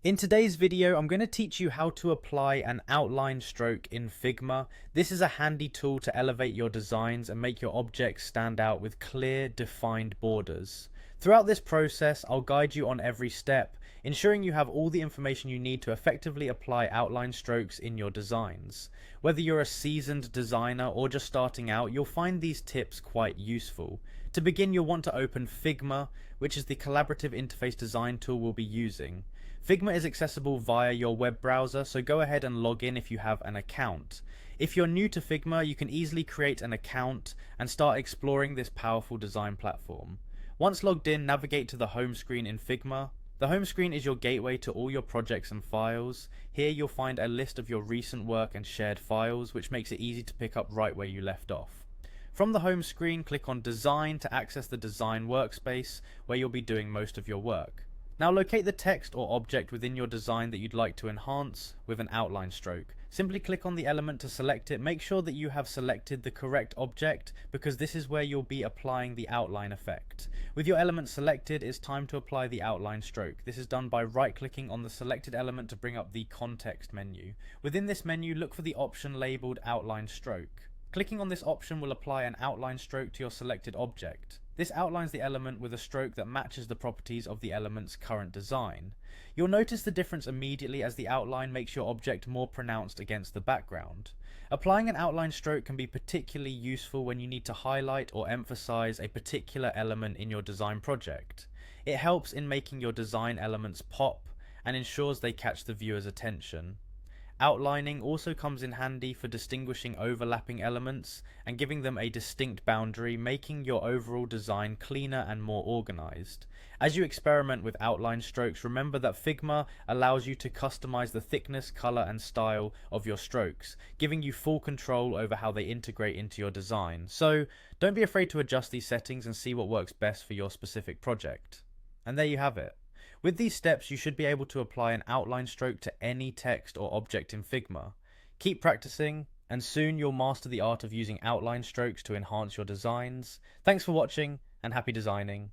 In today's video, I'm going to teach you how to apply an outline stroke in Figma. This is a handy tool to elevate your designs and make your objects stand out with clear, defined borders. Throughout this process, I'll guide you on every step, ensuring you have all the information you need to effectively apply outline strokes in your designs. Whether you're a seasoned designer or just starting out, you'll find these tips quite useful. To begin, you'll want to open Figma, which is the collaborative interface design tool we'll be using. Figma is accessible via your web browser, so go ahead and log in if you have an account. If you're new to Figma, you can easily create an account and start exploring this powerful design platform. Once logged in, navigate to the home screen in Figma. The home screen is your gateway to all your projects and files. Here you'll find a list of your recent work and shared files, which makes it easy to pick up right where you left off. From the home screen, click on Design to access the design workspace, where you'll be doing most of your work. Now locate the text or object within your design that you'd like to enhance with an outline stroke. Simply click on the element to select it. Make sure that you have selected the correct object, because this is where you'll be applying the outline effect. With your element selected, it's time to apply the outline stroke. This is done by right-clicking on the selected element to bring up the context menu. Within this menu, look for the option labeled outline stroke. Clicking on this option will apply an outline stroke to your selected object. This outlines the element with a stroke that matches the properties of the element's current design. You'll notice the difference immediately, as the outline makes your object more pronounced against the background. Applying an outline stroke can be particularly useful when you need to highlight or emphasize a particular element in your design project. It helps in making your design elements pop and ensures they catch the viewer's attention. Outlining also comes in handy for distinguishing overlapping elements and giving them a distinct boundary, making your overall design cleaner and more organized. As you experiment with outline strokes, remember that Figma allows you to customize the thickness, color, and style of your strokes, giving you full control over how they integrate into your design. So don't be afraid to adjust these settings and see what works best for your specific project. And there you have it. With these steps, you should be able to apply an outline stroke to any text or object in Figma. Keep practicing, and soon you'll master the art of using outline strokes to enhance your designs. Thanks for watching, and happy designing.